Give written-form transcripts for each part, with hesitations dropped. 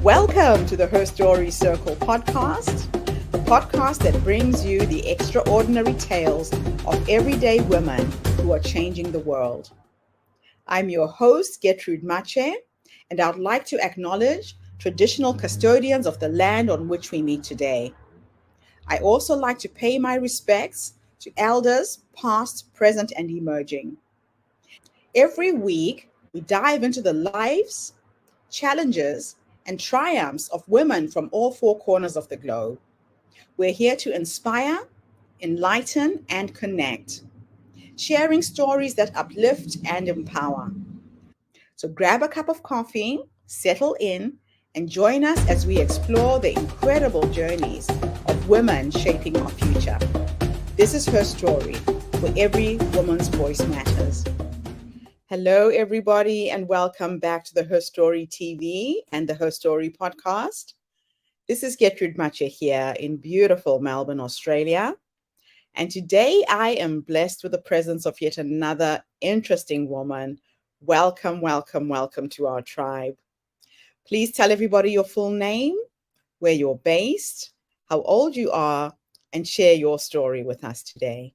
Welcome to the Herstory Circle podcast, the podcast that brings you the extraordinary tales of everyday women who are changing the world. I'm your host, Gertrude Mache, and I'd like to acknowledge traditional custodians of the land on which we meet today. I also like to pay my respects to elders, past, present, and emerging. Every week, we dive into the lives, challenges, and triumphs of women from all four corners of the globe. We're here to inspire, enlighten, and connect, sharing stories that uplift and empower. So grab a cup of coffee, settle in, and join us as we explore the incredible journeys of women shaping our future. This is Her Story, where every woman's voice matters. Hello, everybody, and welcome back to the Herstory TV and the Herstory podcast. This is Gertrude Mache here in beautiful Melbourne, Australia. And today I am blessed with the presence of yet another interesting woman. Welcome, welcome, welcome to our tribe. Please tell everybody your full name, where you're based, how old you are, and share your story with us today.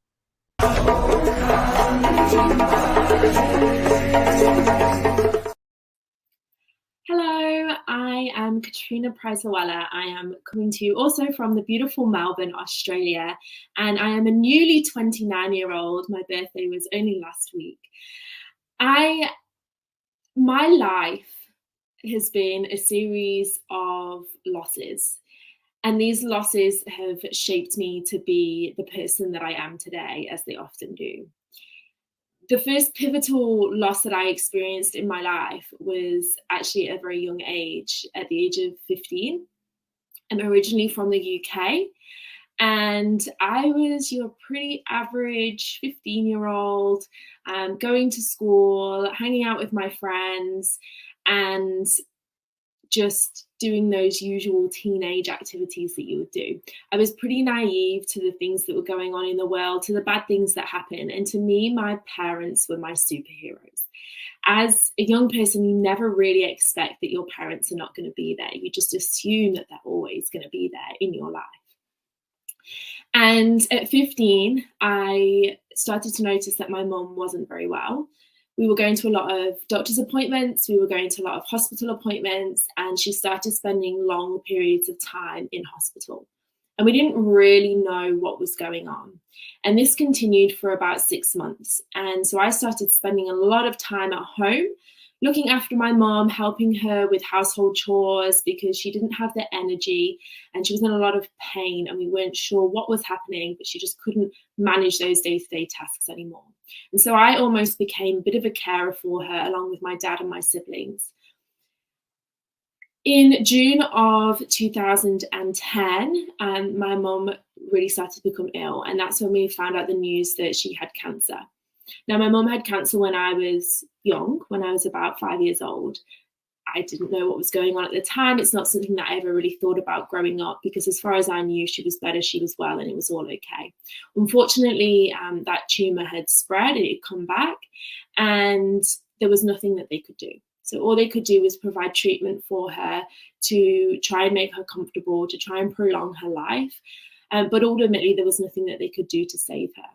Hello, I am Katrina Preisler-Weller. I am coming to you also from the beautiful Melbourne, Australia, and I am a newly 29-year-old. My birthday was only last week. My life has been a series of losses, and these losses have shaped me to be the person that I am today, as they often do. The first pivotal loss that I experienced in my life was actually at a very young age, at the age of 15. I'm originally from the UK, and I was your pretty average 15-year-old, going to school, hanging out with my friends, and just doing those usual teenage activities that you would do. I was pretty naive to the things that were going on in the world, to the bad things that happen. And to me, my parents were my superheroes. As a young person, you never really expect that your parents are not going to be there. You just assume that they're always going to be there in your life. And at 15, I started to notice that my mum wasn't very well. We were going to a lot of doctor's appointments, we were going to a lot of hospital appointments, and she started spending long periods of time in hospital. And we didn't really know what was going on. And this continued for about 6 months. And so I started spending a lot of time at home, looking after my mom, helping her with household chores because she didn't have the energy and she was in a lot of pain and we weren't sure what was happening, but she just couldn't manage those day-to-day tasks anymore. And so I almost became a bit of a carer for her along with my dad and my siblings. In June of 2010, my mom really started to become ill, and that's when we found out the news that she had cancer. Now, my mom had cancer when I was young, when I was about 5 years old. I didn't know what was going on at the time. It's not something that I ever really thought about growing up because as far as I knew, she was better, she was well, and it was all okay. Unfortunately, that tumour had spread, it had come back, and there was nothing that they could do. So all they could do was provide treatment for her to try and make her comfortable, to try and prolong her life. But ultimately, there was nothing that they could do to save her.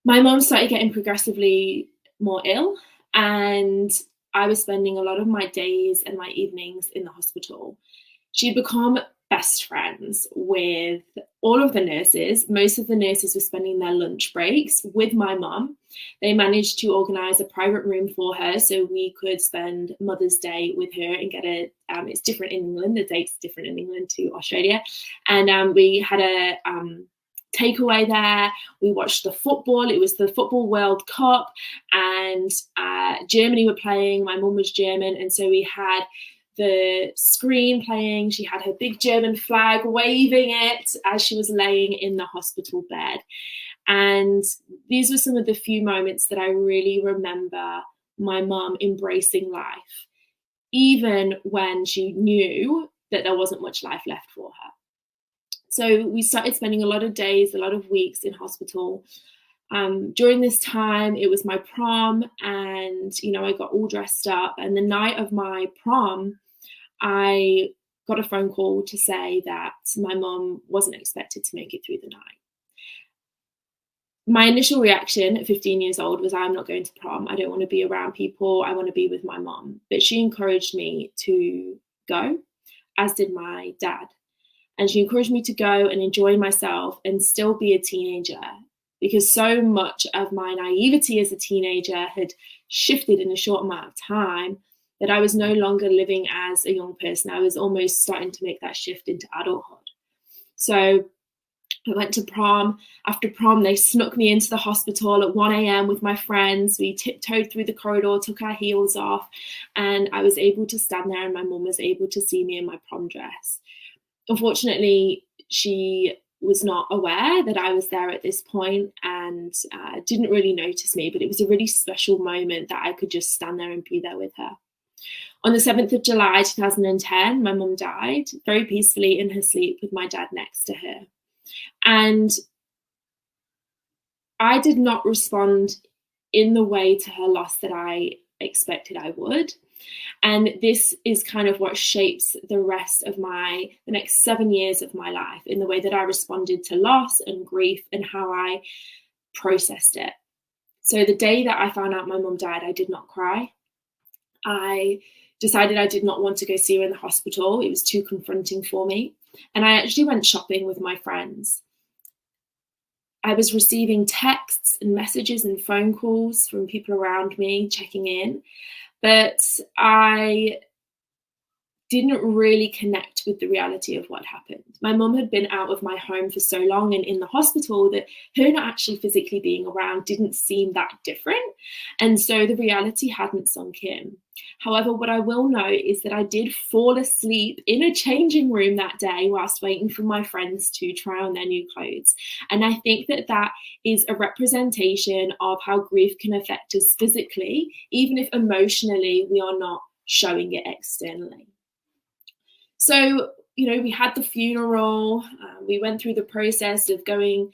My mom started getting progressively more ill, and I was spending a lot of my days and my evenings in the hospital. She'd become best friends with all of the nurses. Most of the nurses were spending their lunch breaks with my mom. They managed to organise a private room for her so we could spend Mother's Day with her and get it's different in England, the date's different in England to Australia. And we had a takeaway there. We watched the football. It was the Football World Cup and Germany were playing. My mum was German, and so we had the screen playing. She had her big German flag waving it as she was laying in the hospital bed. And these were some of the few moments that I really remember my mum embracing life, even when she knew that there wasn't much life left for her. So we started spending a lot of days, a lot of weeks in hospital. During this time, it was my prom, and I got all dressed up. And the night of my prom, I got a phone call to say that my mum wasn't expected to make it through the night. My initial reaction at 15 years old was, I'm not going to prom. I don't want to be around people. I want to be with my mum. But she encouraged me to go, as did my dad. And she encouraged me to go and enjoy myself and still be a teenager, because so much of my naivety as a teenager had shifted in a short amount of time that I was no longer living as a young person. I was almost starting to make that shift into adulthood. So I went to prom. After prom, they snuck me into the hospital at 1 a.m. with my friends. We tiptoed through the corridor, took our heels off, and I was able to stand there, and my mum was able to see me in my prom dress. Unfortunately, she was not aware that I was there at this point and didn't really notice me, but it was a really special moment that I could just stand there and be there with her. On the 7th of July 2010, my mum died very peacefully in her sleep with my dad next to her. And I did not respond in the way to her loss that I expected I would. And this is kind of what shapes the rest of the next 7 years of my life, in the way that I responded to loss and grief and how I processed it. So the day that I found out my mum died, I did not cry. I decided I did not want to go see her in the hospital. It was too confronting for me. And I actually went shopping with my friends. I was receiving texts and messages and phone calls from people around me checking in, but I didn't really connect with the reality of what happened. My mum had been out of my home for so long and in the hospital that her not actually physically being around didn't seem that different. And so the reality hadn't sunk in. However, what I will note is that I did fall asleep in a changing room that day whilst waiting for my friends to try on their new clothes. And I think that that is a representation of how grief can affect us physically, even if emotionally we are not showing it externally. So, we had the funeral, we went through the process of going,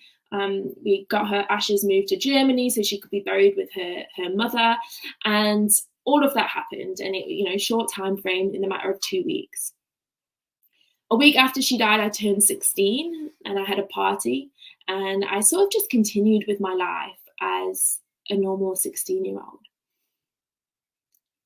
we got her ashes moved to Germany so she could be buried with her mother, and all of that happened, and it, short time frame in a matter of 2 weeks. A week after she died, I turned 16 and I had a party, and I sort of just continued with my life as a normal 16-year-old.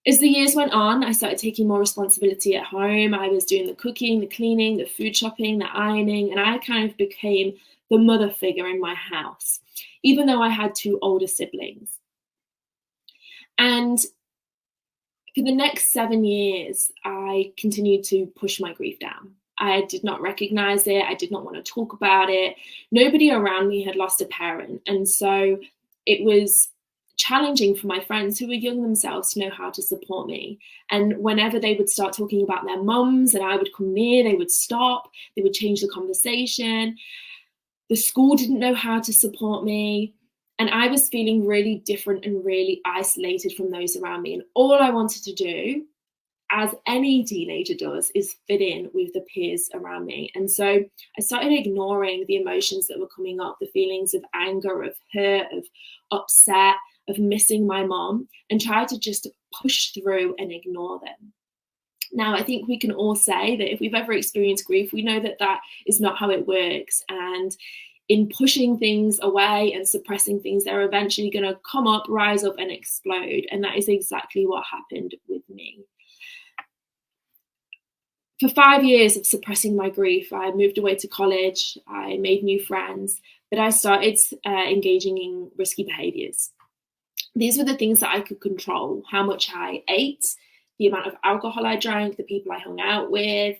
As the years went on, I started taking more responsibility at home. I was doing the cooking, the cleaning, the food shopping, the ironing, and I kind of became the mother figure in my house, even though I had 2 older siblings. And for the next 7 years, I continued to push my grief down. I did not recognize it. I did not want to talk about it. Nobody around me had lost a parent. And so it was challenging for my friends who were young themselves to know how to support me. And whenever they would start talking about their mums and I would come near, they would stop, they would change the conversation. The school didn't know how to support me. And I was feeling really different and really isolated from those around me. And all I wanted to do, as any teenager does, is fit in with the peers around me. And so I started ignoring the emotions that were coming up, the feelings of anger, of hurt, of upset, of missing my mom, and tried to just push through and ignore them. Now, I think we can all say that if we've ever experienced grief, we know that that is not how it works. And in pushing things away and suppressing things, they're eventually going to come up, rise up, and explode. And that is exactly what happened with me. For 5 years of suppressing my grief, I moved away to college, I made new friends, but I started engaging in risky behaviors. These were the things that I could control: how much I ate, the amount of alcohol I drank, the people I hung out with.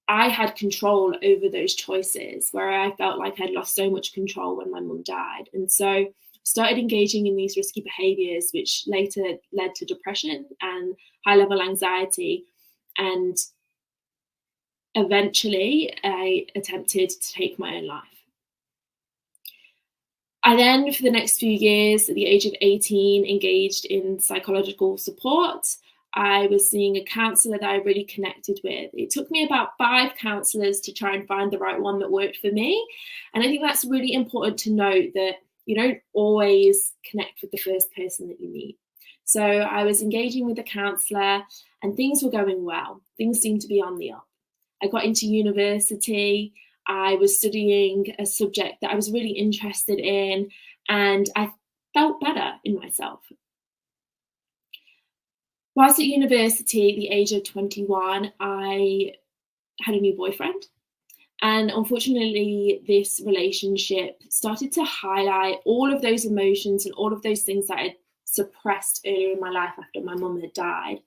I had control over those choices, where I felt like I'd lost so much control when my mum died. And so I started engaging in these risky behaviors, which later led to depression and high-level anxiety. And eventually, I attempted to take my own life. I then, for the next few years, at the age of 18, engaged in psychological support. I was seeing a counsellor that I really connected with. It took me about 5 counsellors to try and find the right one that worked for me. And I think that's really important to note, that You don't always connect with the first person that you meet. So I was engaging with a counsellor and things were going well. Things seemed to be on the up. I got into university. I was studying a subject that I was really interested in, and I felt better in myself. Whilst at university, at the age of 21, I had a new boyfriend. And unfortunately, this relationship started to highlight all of those emotions and all of those things that I'd suppressed earlier in my life after my mum had died.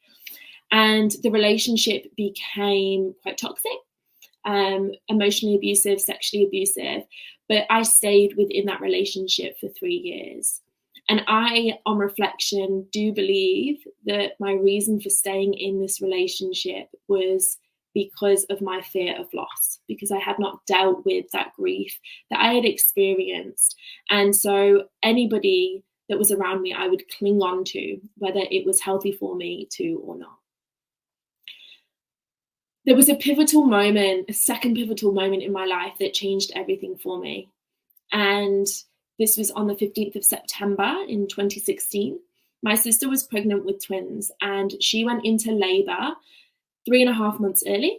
And the relationship became quite toxic, emotionally abusive, sexually abusive. But I stayed within that relationship for 3 years. And I, on reflection, do believe that my reason for staying in this relationship was because of my fear of loss, because I had not dealt with that grief that I had experienced. And so anybody that was around me, I would cling on to, whether it was healthy for me to or not. There was a pivotal moment, a second pivotal moment in my life that changed everything for me. And this was on the 15th of September in 2016. My sister was pregnant with twins and she went into labour 3.5 months early.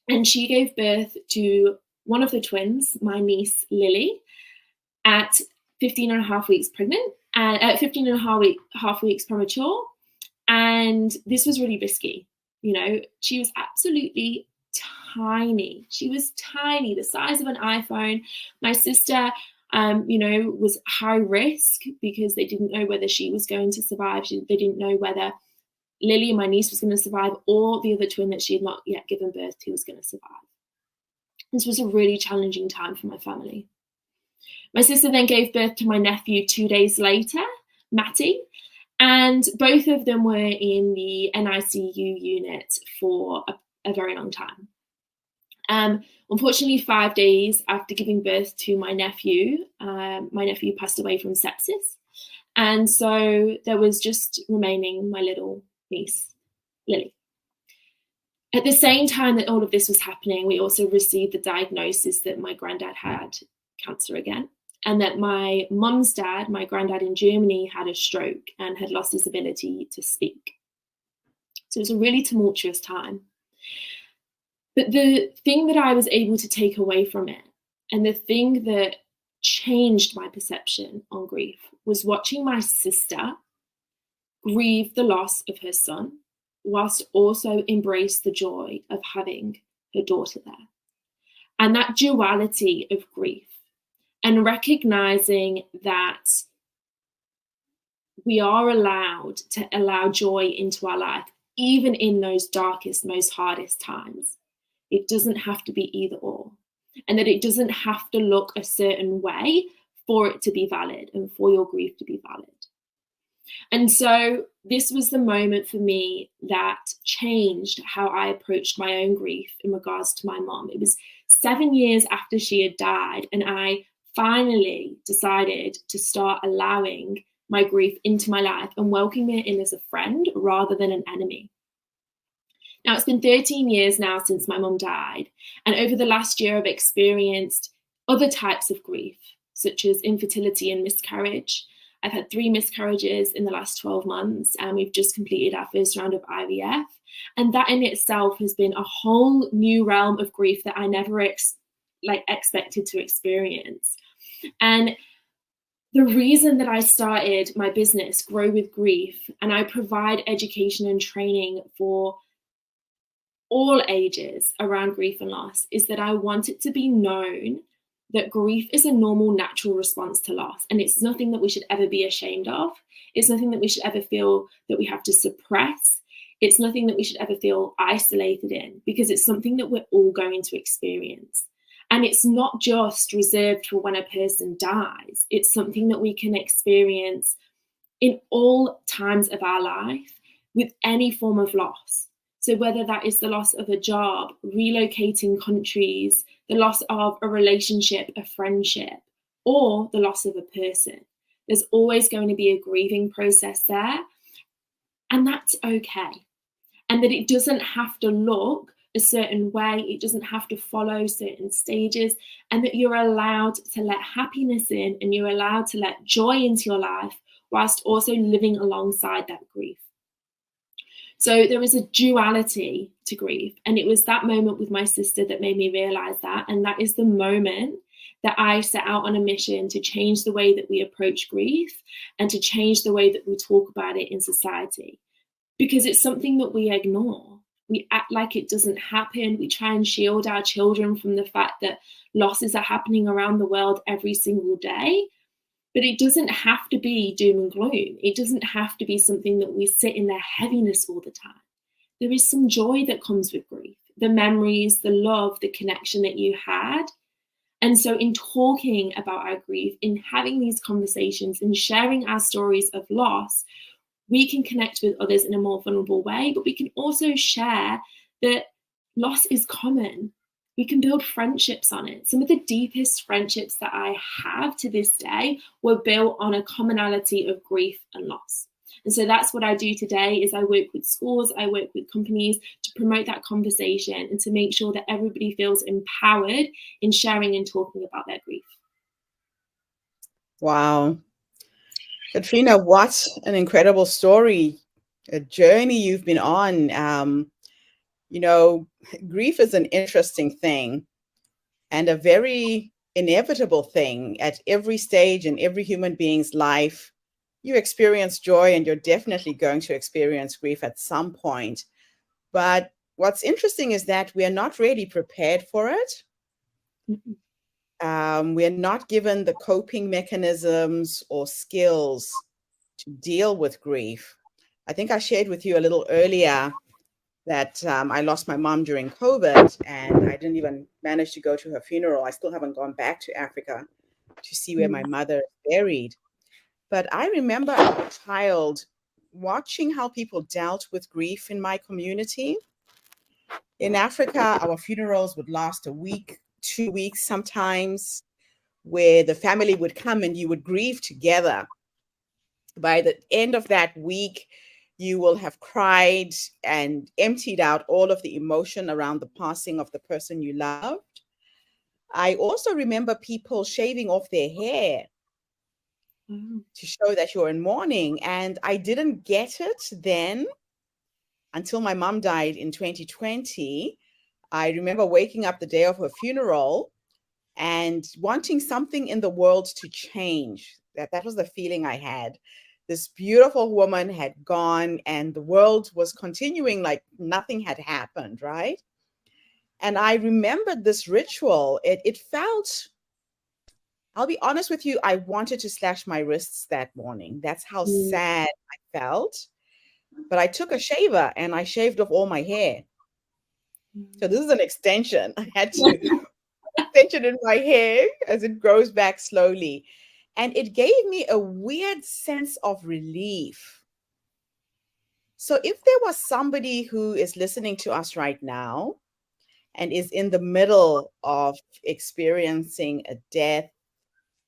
And she gave birth to one of the twins, my niece Lily, at 15.5 weeks pregnant, and at 15.5 weeks premature. And this was really risky. You know, she was absolutely tiny. She was tiny, the size of an iPhone. My sister, was high risk because they didn't know whether she was going to survive. They didn't know whether Lily, my niece, was going to survive, or the other twin that she had not yet given birth to was going to survive. This was a really challenging time for my family. My sister then gave birth to my nephew 2 days later, Matty, and both of them were in the NICU unit for a very long time. Unfortunately, 5 days after giving birth to my nephew passed away from sepsis. And so there was just remaining my little niece, Lily. At the same time that all of this was happening, we also received the diagnosis that my granddad had cancer again, and that my mum's dad, my granddad in Germany, had a stroke and had lost his ability to speak. So it was a really tumultuous time. But the thing that I was able to take away from it, and the thing that changed my perception on grief, was watching my sister grieve the loss of her son, whilst also embrace the joy of having her daughter there. And that duality of grief, and recognizing that we are allowed to allow joy into our life, even in those darkest, most hardest times. It doesn't have to be either or. And that it doesn't have to look a certain way for it to be valid and for your grief to be valid. And so this was the moment for me that changed how I approached my own grief in regards to my mom. It was 7 years after she had died, and I finally decided to start allowing my grief into my life and welcoming it in as a friend rather than an enemy. Now, it's been 13 years now since my mum died, and over the last year I've experienced other types of grief, such as infertility and miscarriage. I've had 3 miscarriages in the last 12 months, and we've just completed our first round of IVF. And that in itself has been a whole new realm of grief that I never expected to experience. And the reason that I started my business, Grow with Grief, and I provide education and training for all ages around grief and loss, is that I want it to be known that grief is a normal, natural response to loss. And it's nothing that we should ever be ashamed of. It's nothing that we should ever feel that we have to suppress. It's nothing that we should ever feel isolated in, because it's something that we're all going to experience. And it's not just reserved for when a person dies. It's something that we can experience in all times of our life with any form of loss. So whether that is the loss of a job, relocating countries, the loss of a relationship, a friendship, or the loss of a person, there's always going to be a grieving process there. And that's okay. And that it doesn't have to look a certain way. It doesn't have to follow certain stages, and that you're allowed to let happiness in and you're allowed to let joy into your life whilst also living alongside that grief. So there is a duality to grief. And it was that moment with my sister that made me realize that. And that is the moment that I set out on a mission to change the way that we approach grief and to change the way that we talk about it in society. Because it's something that we ignore. We act like it doesn't happen. We try and shield our children from the fact that losses are happening around the world every single day. But it doesn't have to be doom and gloom. It doesn't have to be something that we sit in their heaviness all the time. There is some joy that comes with grief, the memories, the love, the connection that you had. And so in talking about our grief, in having these conversations, in sharing our stories of loss, we can connect with others in a more vulnerable way, but we can also share that loss is common. We can build friendships on it. Some of the deepest friendships that I have to this day were built on a commonality of grief and loss. And so that's what I do today is I work with schools, I work with companies to promote that conversation and to make sure that everybody feels empowered in sharing and talking about their grief. Wow. Katrina, what an incredible story, a journey you've been on. Grief is an interesting thing and a very inevitable thing at every stage in every human being's life. You experience joy and you're definitely going to experience grief at some point. But what's interesting is that we are not really prepared for it. We are not given the coping mechanisms or skills to deal with grief. I think I shared with you a little earlier that I lost my mom during COVID and I didn't even manage to go to her funeral. I still haven't gone back to Africa to see where my mother is buried. But I remember as a child watching how people dealt with grief in my community. In Africa, our funerals would last a week, 2 weeks sometimes, where the family would come and you would grieve together. By the end of that week, you will have cried and emptied out all of the emotion around the passing of the person you loved. I also remember people shaving off their hair to show that you're in mourning. And I didn't get it then until my mom died in 2020. I remember waking up the day of her funeral and wanting something in the world to change. That was the feeling I had. This beautiful woman had gone and the world was continuing like nothing had happened, right? And I remembered this ritual. It felt, I'll be honest with you, I wanted to slash my wrists that morning. That's how sad I felt. But I took a shaver and I shaved off all my hair. So this is an extension. I had to extension in my hair as it grows back slowly. And it gave me a weird sense of relief. So if there was somebody who is listening to us right now and is in the middle of experiencing a death,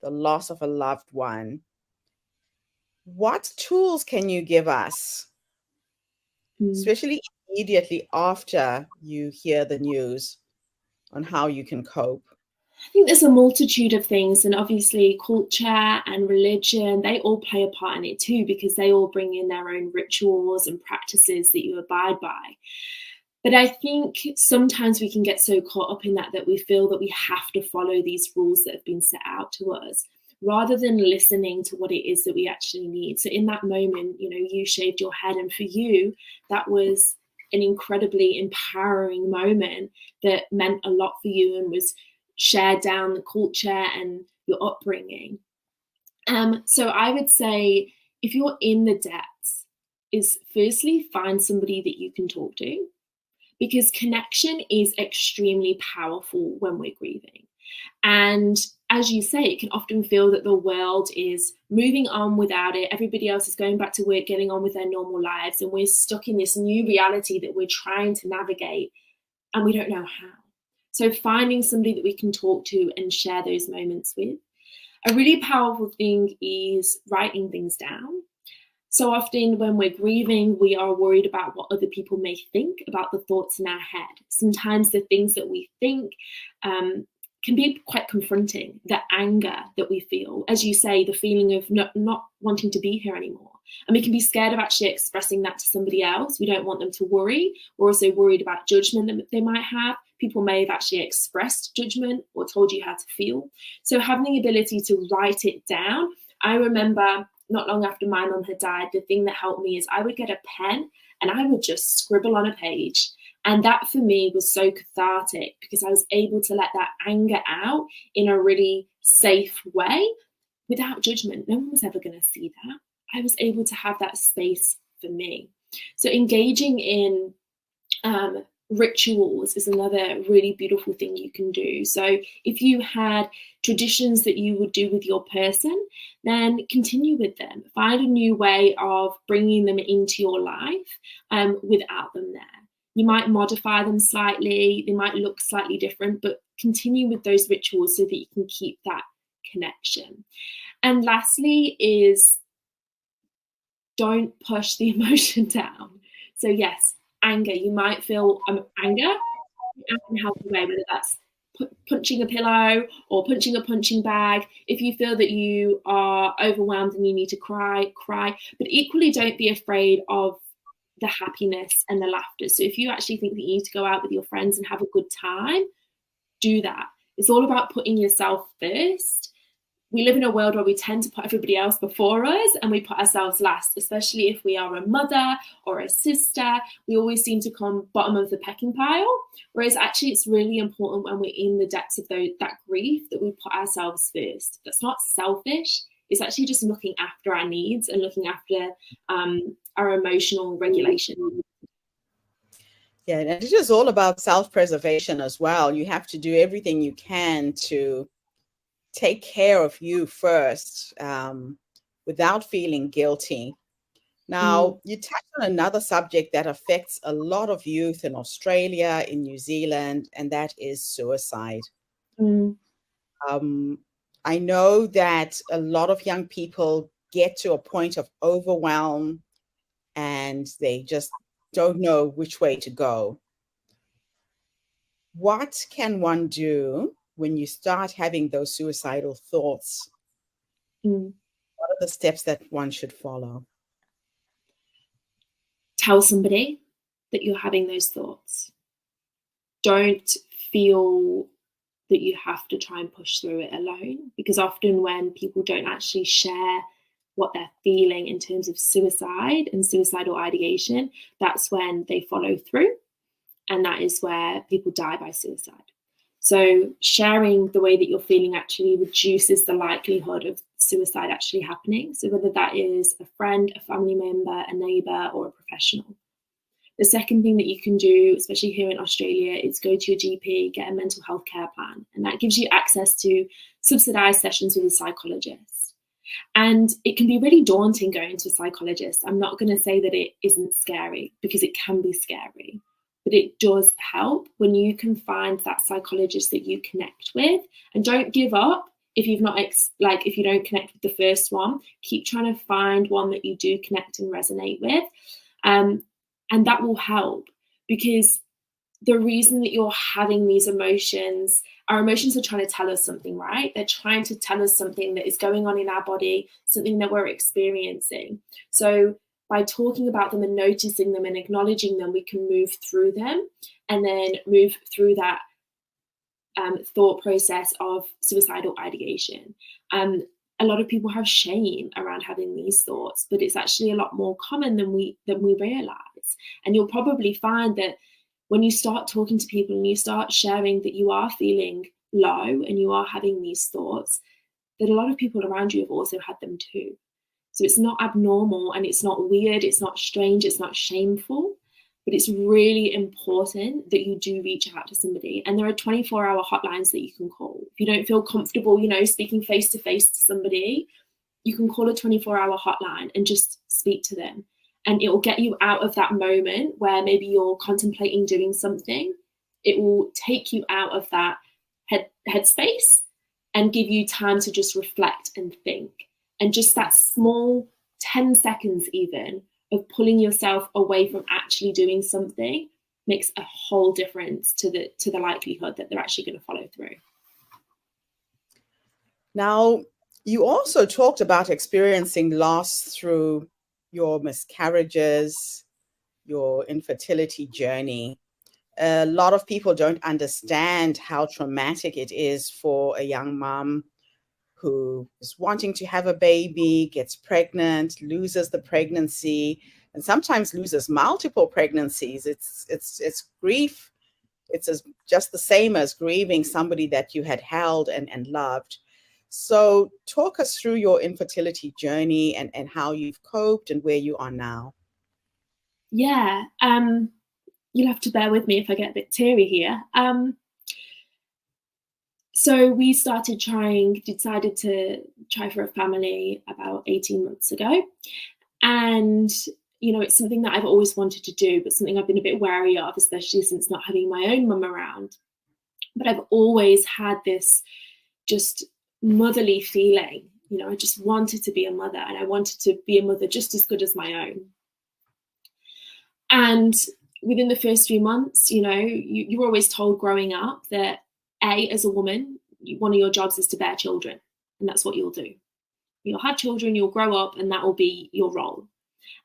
the loss of a loved one, what tools can you give us, especially immediately after you hear the news, on how you can cope? I think there's a multitude of things, and obviously culture and religion, they all play a part in it too, because they all bring in their own rituals and practices that you abide by. But I think sometimes we can get so caught up in that we feel that we have to follow these rules that have been set out to us, rather than listening to what it is that we actually need. So in that moment, you shaved your head, and for you, that was an incredibly empowering moment that meant a lot for you and was shared down the culture and your upbringing. So I would say, if you're in the depths, is firstly find somebody that you can talk to, because connection is extremely powerful when we're grieving. And as you say, it can often feel that the world is moving on without it. Everybody else is going back to work, getting on with their normal lives, and we're stuck in this new reality that we're trying to navigate, and we don't know how. So finding somebody that we can talk to and share those moments with. A really powerful thing is writing things down. So often when we're grieving, we are worried about what other people may think about the thoughts in our head. Sometimes the things that we think can be quite confronting. The anger that we feel, as you say, the feeling of not wanting to be here anymore. And we can be scared of actually expressing that to somebody else. We don't want them to worry. We're also worried about judgment that they might have. People may have actually expressed judgment or told you how to feel. So having the ability to write it down. I remember not long after my mum had died, the thing that helped me is I would get a pen and I would just scribble on a page. And that for me was so cathartic because I was able to let that anger out in a really safe way without judgment. No one's ever going to see that. I was able to have that space for me. So engaging in rituals is another really beautiful thing you can do. So if you had traditions that you would do with your person, then continue with them. Find a new way of bringing them into your life without them there. You might modify them slightly, they might look slightly different, but continue with those rituals so that you can keep that connection. And lastly is don't push the emotion down. So yes, anger. You might feel anger in a healthy way, whether that's punching a pillow or punching a punching bag. If you feel that you are overwhelmed and you need to cry, cry. But equally, don't be afraid of the happiness and the laughter. So if you actually think that you need to go out with your friends and have a good time, do that. It's all about putting yourself first. We live in a world where we tend to put everybody else before us and we put ourselves last, especially if we are a mother or a sister. We always seem to come bottom of the pecking pile, whereas actually it's really important when we're in the depths of that grief that we put ourselves first. That's not selfish. It's actually just looking after our needs and looking after our emotional regulation. Yeah, and it is all about self-preservation as well. You have to do everything you can to take care of you first without feeling guilty. Now, you touched on another subject that affects a lot of youth in Australia, in New Zealand, and that is suicide. I know that a lot of young people get to a point of overwhelm and they just don't know which way to go. What can one do when you start having those suicidal thoughts? What are the steps that one should follow? Tell somebody that you're having those thoughts. Don't feel that you have to try and push through it alone, because often when people don't actually share what they're feeling in terms of suicide and suicidal ideation, that's when they follow through, and that is where people die by suicide. So sharing the way that you're feeling actually reduces the likelihood of suicide actually happening. So whether that is a friend, a family member, a neighbour, or a professional. The second thing that you can do, especially here in Australia, is go to your GP, get a mental health care plan. And that gives you access to subsidised sessions with a psychologist. And it can be really daunting going to a psychologist. I'm not going to say that it isn't scary, because it can be scary. But it does help when you can find that psychologist that you connect with. And don't give up if you've not, if you don't connect with the first one. Keep trying to find one that you do connect and resonate with. And that will help, because the reason that you're having these emotions, our emotions are trying to tell us something, right? They're trying to tell us something that is going on in our body, something that we're experiencing. So by talking about them and noticing them and acknowledging them, we can move through them and then move through that thought process of suicidal ideation. A lot of people have shame around having these thoughts, but it's actually a lot more common than we realize. And you'll probably find that when you start talking to people and you start sharing that you are feeling low and you are having these thoughts, that a lot of people around you have also had them too. So it's not abnormal and it's not weird, it's not strange, it's not shameful, but it's really important that you do reach out to somebody. And there are 24-hour hotlines that you can call. If you don't feel comfortable, speaking face-to-face to somebody, you can call a 24-hour hotline and just speak to them. And it will get you out of that moment where maybe you're contemplating doing something. It will take you out of that headspace and give you time to just reflect and think. And just that small 10 seconds even of pulling yourself away from actually doing something makes a whole difference to the likelihood that they're actually going to follow through. Now, you also talked about experiencing loss through your miscarriages, your infertility journey. A lot of people don't understand how traumatic it is for a young mom who is wanting to have a baby, gets pregnant, loses the pregnancy, and sometimes loses multiple pregnancies. It's grief. It's just the same as grieving somebody that you had held and loved. So talk us through your infertility journey and how you've coped and where you are now. Yeah, you'll have to bear with me if I get a bit teary here. So we decided to try for a family about 18 months ago. And, it's something that I've always wanted to do, but something I've been a bit wary of, especially since not having my own mum around. But I've always had this just motherly feeling. I just wanted to be a mother, and I wanted to be a mother just as good as my own. And within the first few months, you were always told growing up that as a woman, one of your jobs is to bear children, and that's what you'll do. You'll have children, you'll grow up, and that will be your role.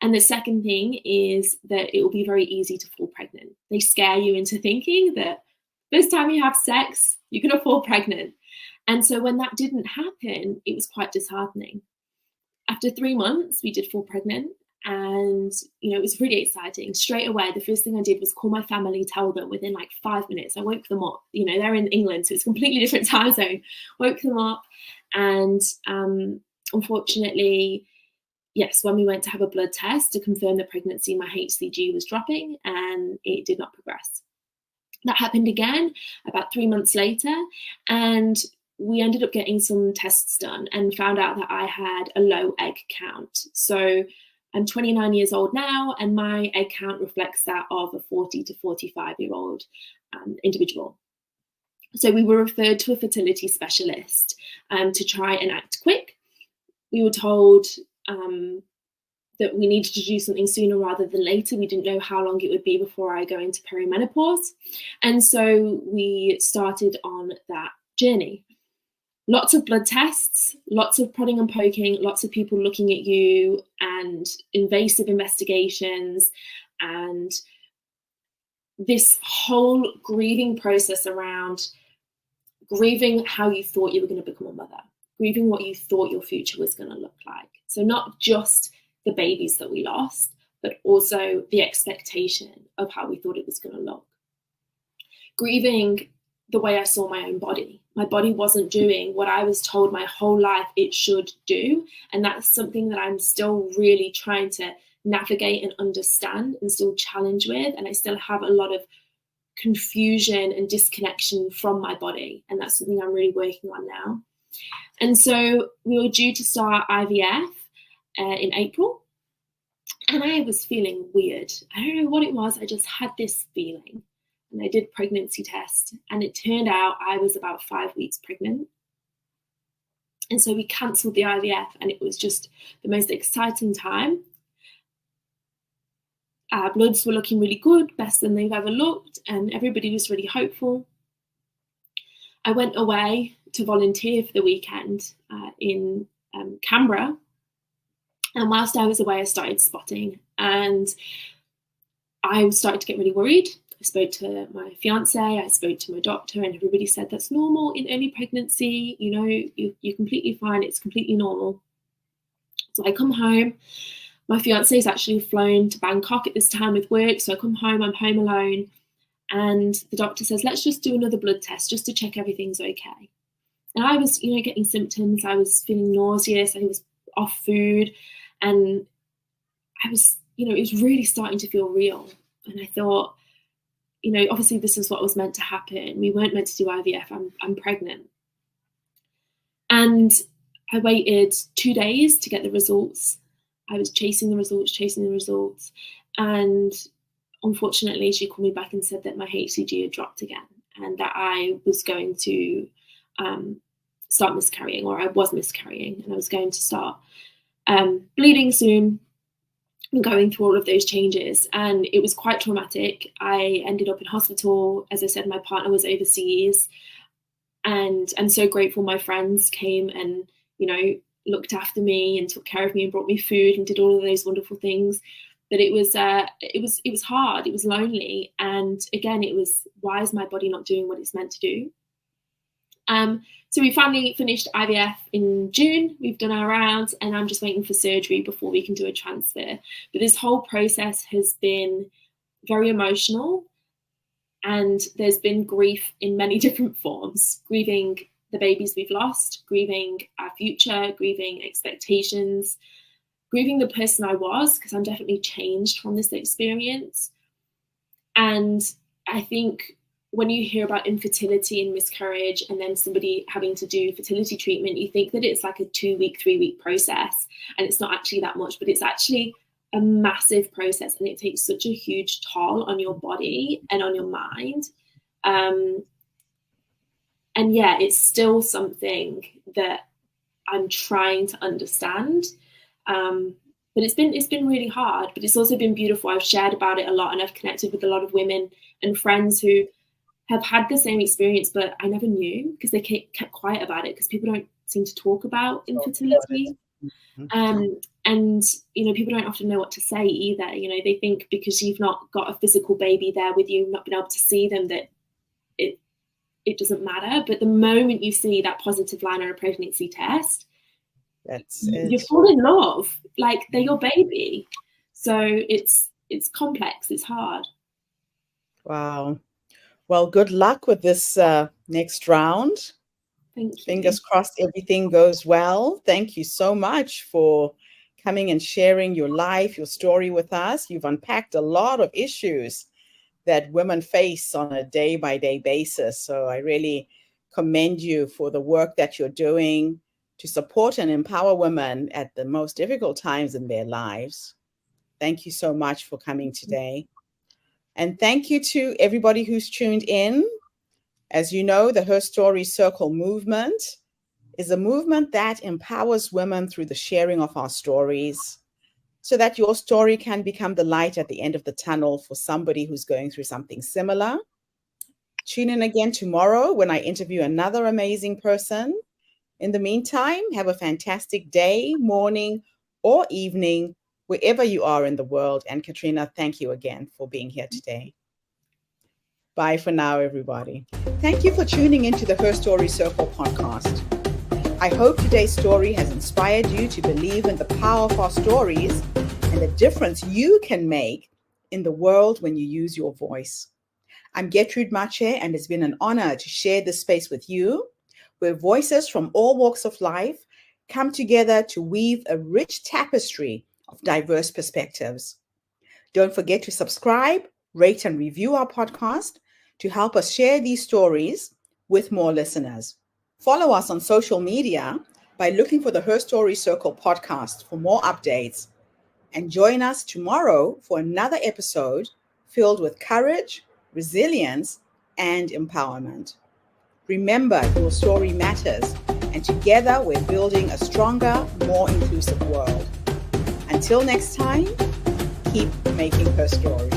And the second thing is that it will be very easy to fall pregnant. They scare you into thinking that first time you have sex, you're going to fall pregnant. And so when that didn't happen, it was quite disheartening. After 3 months, we did fall pregnant. And, it was really exciting. Straight away, the first thing I did was call my family, tell them within like 5 minutes. I woke them up. They're in England, so it's a completely different time zone. Woke them up. And unfortunately, yes, when we went to have a blood test to confirm the pregnancy, my HCG was dropping and it did not progress. That happened again about 3 months later. And we ended up getting some tests done and found out that I had a low egg count. So I'm 29 years old now, and my egg count reflects that of a 40 to 45-year-old individual. So we were referred to a fertility specialist to try and act quick. We were told that we needed to do something sooner rather than later. We didn't know how long it would be before I go into perimenopause. And so we started on that journey. Lots of blood tests, lots of prodding and poking, lots of people looking at you, and invasive investigations, and this whole grieving process around grieving how you thought you were going to become a mother, grieving what you thought your future was going to look like. So not just the babies that we lost, but also the expectation of how we thought it was going to look. Grieving the way I saw my own body. My body wasn't doing what I was told my whole life it should do. And that's something that I'm still really trying to navigate and understand and still challenge with. And I still have a lot of confusion and disconnection from my body. And that's something I'm really working on now. And so we were due to start IVF in April. And I was feeling weird. I don't know what it was. I just had this feeling. And I did a pregnancy test, and it turned out I was about 5 weeks pregnant. And so we cancelled the IVF, and it was just the most exciting time. Our bloods were looking really good, best than they've ever looked, and everybody was really hopeful. I went away to volunteer for the weekend in Canberra. And whilst I was away, I started spotting, and I started to get really worried. I spoke to my fiance, I spoke to my doctor, and everybody said that's normal in early pregnancy. You're completely fine. It's completely normal. So I come home. My fiance is actually flown to Bangkok at this time with work. So I come home, I'm home alone. And the doctor says, let's just do another blood test just to check everything's okay. And I was, getting symptoms. I was feeling nauseous. I was off food. And I was, it was really starting to feel real. And I thought, obviously this is what was meant to happen. We weren't meant to do IVF. I'm pregnant. And I waited 2 days to get the results. I was chasing the results. And unfortunately, she called me back and said that my HCG had dropped again, and that I was going to start miscarrying, or I was miscarrying, and I was going to start bleeding soon, and going through all of those changes. And it was quite traumatic. I ended up in hospital. As I said, my partner was overseas. And I'm so grateful my friends came and, looked after me and took care of me and brought me food and did all of those wonderful things. But it was hard. It was lonely. And again, it was, why is my body not doing what it's meant to do? So we finally finished IVF in June. We've done our rounds, and I'm just waiting for surgery before we can do a transfer. But this whole process has been very emotional, and there's been grief in many different forms. Grieving the babies we've lost, grieving our future, grieving expectations, grieving the person I was, because I'm definitely changed from this experience. And I think when you hear about infertility and miscarriage and then somebody having to do fertility treatment, you think that it's like a 2-week, 3-week process, and it's not actually that much, but it's actually a massive process, and it takes such a huge toll on your body and on your mind. And yeah, it's still something that I'm trying to understand. But it's been really hard, but it's also been beautiful. I've shared about it a lot, and I've connected with a lot of women and friends who have had the same experience, but I never knew because they kept quiet about it, because people don't seem to talk about infertility. And, people don't often know what to say either. They think because you've not got a physical baby there with you, not been able to see them, that it doesn't matter. But the moment you see that positive line on a pregnancy test, you fall in love, like they're your baby. So it's complex, it's hard. Wow. Well, good luck with this next round. Thank you. Fingers crossed everything goes well. Thank you so much for coming and sharing your life, your story with us. You've unpacked a lot of issues that women face on a day-by-day basis. So I really commend you for the work that you're doing to support and empower women at the most difficult times in their lives. Thank you so much for coming today. And thank you to everybody who's tuned in. As you know, the Herstory Circle movement is a movement that empowers women through the sharing of our stories, so that your story can become the light at the end of the tunnel for somebody who's going through something similar. Tune in again tomorrow when I interview another amazing person. In the meantime, have a fantastic day, morning, or evening, wherever you are in the world. And Katrina, thank you again for being here today. Bye for now, everybody. Thank you for tuning into the Herstory Circle podcast. I hope today's story has inspired you to believe in the power of our stories and the difference you can make in the world when you use your voice. I'm Gertrude Mache, and it's been an honor to share this space with you, where voices from all walks of life come together to weave a rich tapestry of diverse perspectives. Don't forget to subscribe, rate, and review our podcast to help us share these stories with more listeners. Follow us on social media by looking for the Herstory Circle podcast for more updates. And join us tomorrow for another episode filled with courage, resilience, and empowerment. Remember, your story matters, and together we're building a stronger, more inclusive world. Until next time, keep making her story.